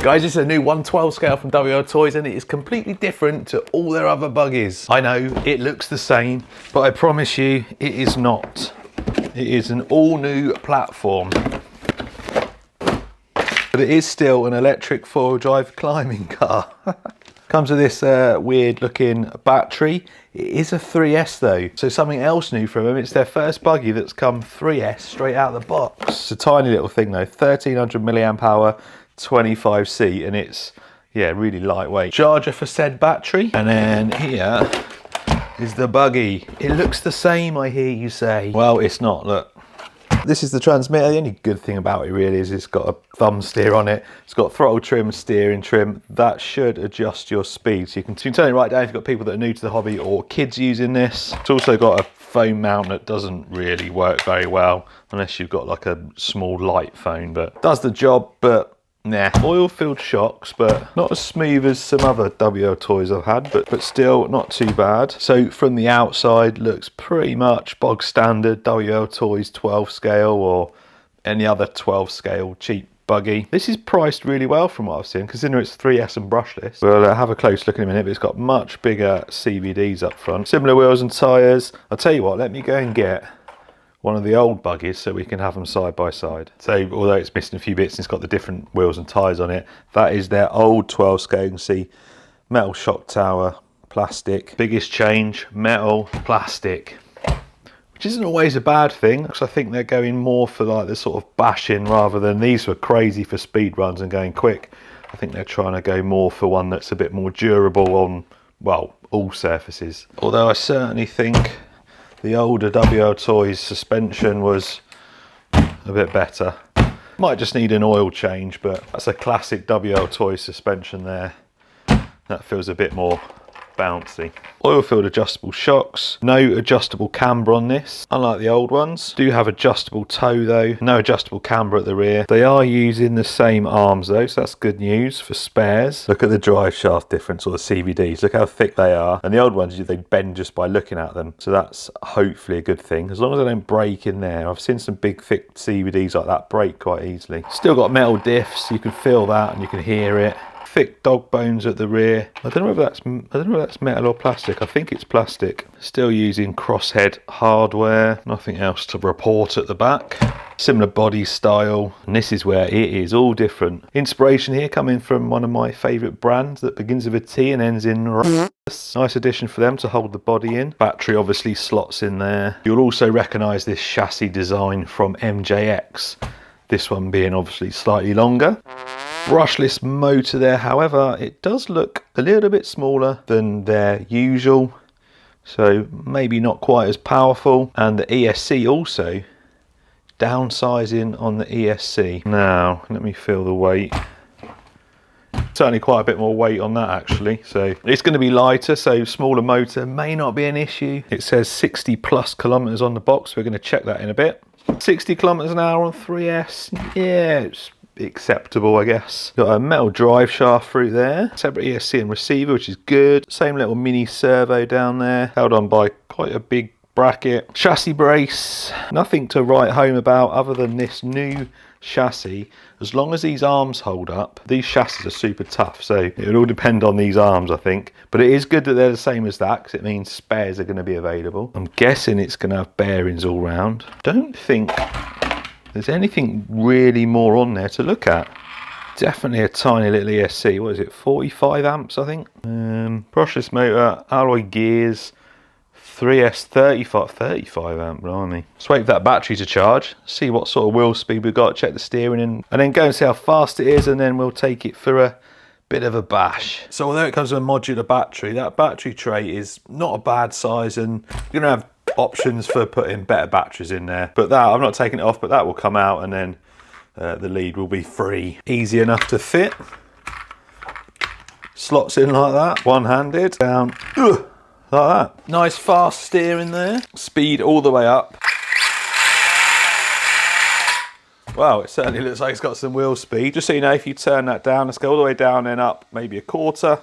Guys, this is a new 1/12 scale from WLToys and it is completely different to all their other buggies. I know, it looks the same, but I promise you, it is not. It is an all new platform. But it is still an electric 4-wheel drive climbing car. Comes with this weird looking battery. It is a 3S though, so something else new from them. It's their first buggy that's come 3S straight out of the box. It's a tiny little thing though, 1300 milliamp hour, 25 seat, and it's, yeah, really lightweight. Charger for said battery. And then here is the buggy. It looks the same, I hear you say. Well, it's not, look. This is the transmitter. The only good thing about it really is it's got a thumb steer on it. It's got throttle trim, steering trim. That should adjust your speed. So you can turn it right down if you've got people that are new to the hobby or kids using this. It's also got a phone mount that doesn't really work very well unless you've got like a small light phone, but does the job. But nah, oil-filled shocks, but not as smooth as some other WLToys I've had, but still not too bad. So from the outside, looks pretty much bog standard WLToys 12 scale or any other 12 scale cheap buggy. This is priced really well from what I've seen, considering it's 3S and brushless. We'll have a close look in a minute, but it's got much bigger CVDs up front. Similar wheels and tyres. I'll tell you what, let me go and get one of the old buggies so we can have them side by side. So although it's missing a few bits and it's got the different wheels and tyres on it, that is their old 12 scale. You can see metal shock tower, plastic. Biggest change, metal, plastic. Which isn't always a bad thing, because I think they're going more for like the sort of bashing rather than, these were crazy for speed runs and going quick. I think they're trying to go more for one that's a bit more durable on, well, all surfaces. Although I certainly think the older WLToys suspension was a bit better. Might just need an oil change, but that's a classic WLToys suspension there. That feels a bit more bouncy. Oil-filled adjustable shocks. No adjustable camber on this, unlike the old ones. Do have adjustable toe though. No adjustable camber at the rear. They are using the same arms though, so that's good news for spares. Look at the drive shaft difference, or the CVDs. Look how thick they are. And the old ones, they bend just by looking at them. So that's hopefully a good thing. As long as they don't break in there. I've seen some big thick CVDs like that break quite easily. Still got metal diffs. You can feel that and you can hear it. Thick dog bones at the rear. I don't know if that's metal or plastic. I think it's plastic. Still using crosshead hardware. Nothing else to report at the back. Similar body style. And this is where it is all different. Inspiration here coming from one of my favourite brands that begins with a T and ends in R. Nice addition for them to hold the body in. Battery obviously slots in there. You'll also recognise this chassis design from MJX. This one being obviously slightly longer. Brushless motor there, however, it does look a little bit smaller than their usual, so maybe not quite as powerful. And the ESC also downsizing on the ESC. Now, let me feel the weight. Certainly quite a bit more weight on that actually, so it's going to be lighter, so smaller motor may not be an issue. It says 60 plus kilometers on the box. We're going to check that in a bit. 60 kilometers an hour on 3S, yeah, it's acceptable, I guess. Got a metal drive shaft through there, separate ESC and receiver, which is good. Same little mini servo down there, held on by quite a big bracket. Chassis brace, nothing to write home about other than this new chassis. As long as these arms hold up, these chassis are super tough, so it would all depend on these arms, I think. But it is good that they're the same as that, because it means spares are going to be available. I'm guessing it's going to have bearings all round. Don't think there's anything really more on there to look at. Definitely a tiny little ESC. What is it, 45 amps I think? Brushless motor, alloy gears, 3S 35 amp, blimey. Let's wait for that battery to charge, see what sort of wheel speed we've got, check the steering and then go and see how fast it is, and then we'll take it for a bit of a bash. So although it comes with a modular battery, that battery tray is not a bad size, and you're gonna have options for putting better batteries in there. But that, I've not taken it off, but that will come out, and then the lead will be free. Easy enough to fit. Slots in like that, one-handed, down, like that. Nice fast steering there. Speed all the way up. Wow, it certainly looks like it's got some wheel speed. Just so you know, if you turn that down, let's go all the way down and up, maybe a quarter.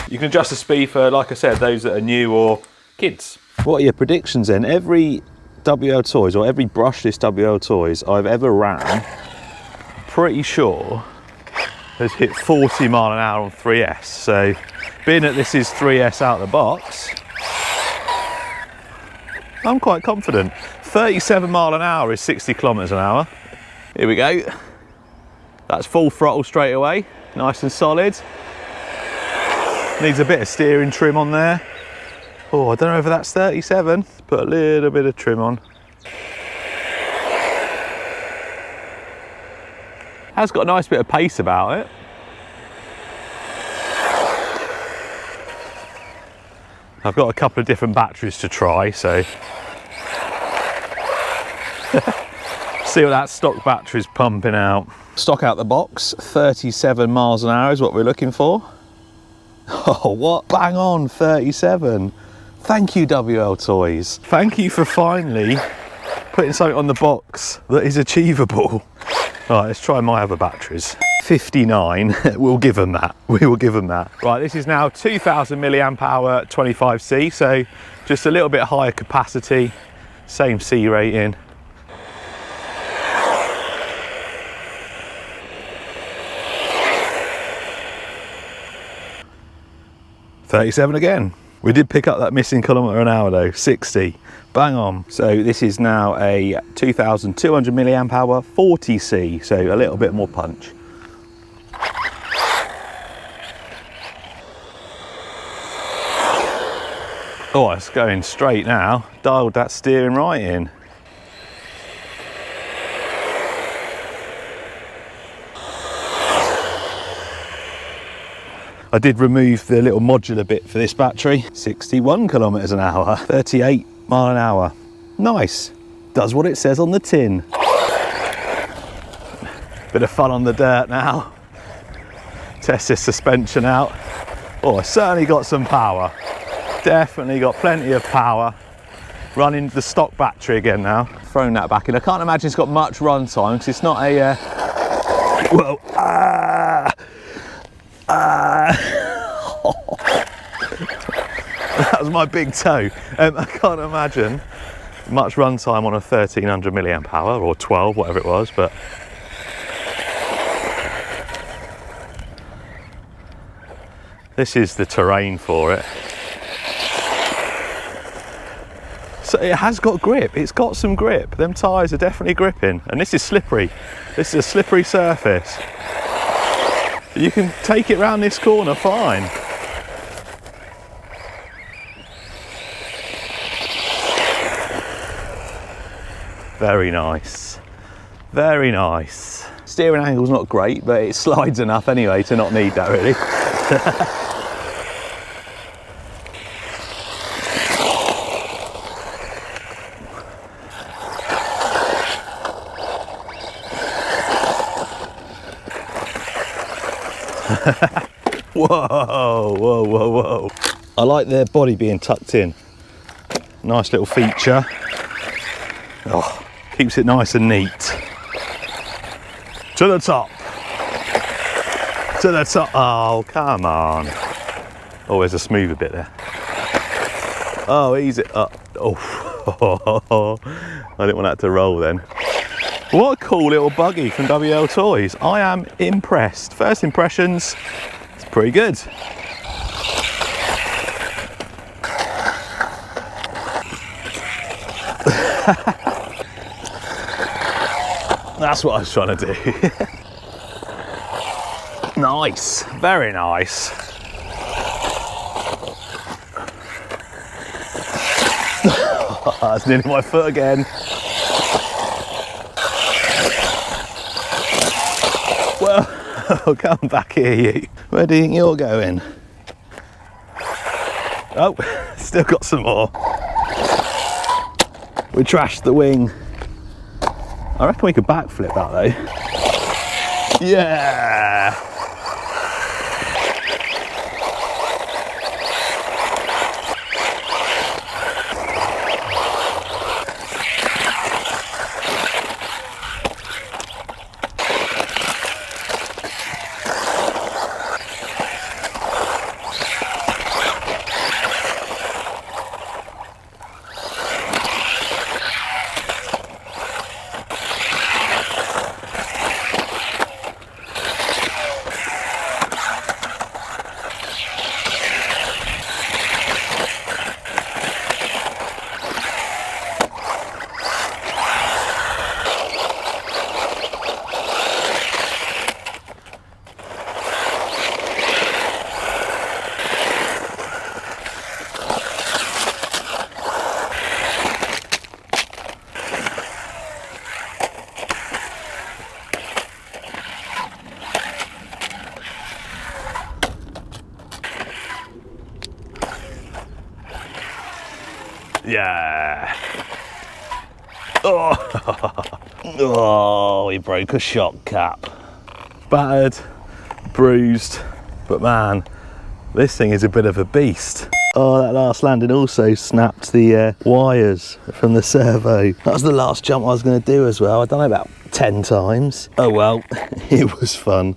You can adjust the speed for, like I said, those that are new or kids. What are your predictions then? Every WLToys or every brushless WLToys I've ever ran pretty sure has hit 40 mile an hour on 3S. So being that this is 3S out of the box, I'm quite confident. 37 mile an hour is 60 kilometers an hour. Here we go. That's full throttle straight away, nice and solid. Needs a bit of steering trim on there. Oh, I don't know if that's 37. Let's put a little bit of trim on. Has got a nice bit of pace about it. I've got a couple of different batteries to try, so see what that stock battery's pumping out. Stock out the box, 37 miles an hour is what we're looking for. Oh, what? Bang on, 37. Thank you, WLToys. Thank you for finally putting something on the box that is achievable. Right, let's try my other batteries. 59, we'll give them that. We will give them that. Right, this is now 2000 milliamp hour 25C, so just a little bit higher capacity, same C rating. $37 again. We did pick up that missing kilometre an hour though, 60. Bang on. So this is now a 2200 milliamp hour 40C, so a little bit more punch. Oh, it's going straight now. Dialed that steering right in. I did remove the little modular bit for this battery. 61 kilometers an hour, 38 mile an hour. Nice. Does what it says on the tin. Bit of fun on the dirt now. Test this suspension out. Oh, I certainly got some power. Definitely got plenty of power. Running the stock battery again now. Throwing that back in. I can't imagine it's got much run time because it's not a whoa, that was my big toe. I can't imagine much run time on a 1300 milliamp hour or 12, whatever it was, but this is the terrain for it. So it has got grip, it's got some grip. Them tyres are definitely gripping, and this is slippery. This is a slippery surface. You can take it round this corner fine. Very nice, very nice. Steering angle's not great, but it slides enough anyway to not need that really. Whoa, whoa, whoa, whoa. I like their body being tucked in. Nice little feature. Oh, keeps it nice and neat. To the top. To the top. Oh, come on. Oh, there's a smoother bit there. Oh, easy. Oh, I didn't want that to roll then. What a cool little buggy from WLToys. I am impressed. First impressions, it's pretty good. That's what I was trying to do. Nice, very nice. That's nearly my foot again. Well, I'll come back here, you. Where do you think you're going? Oh, still got some more. We trashed the wing. I reckon we could backflip that though. Yeah! Yeah. Oh, he broke a shock cap. Battered, bruised, but man, this thing is a bit of a beast. Oh, that last landing also snapped the wires from the servo. That was the last jump I was going to do as well. I've done it about 10 times. Oh well, it was fun.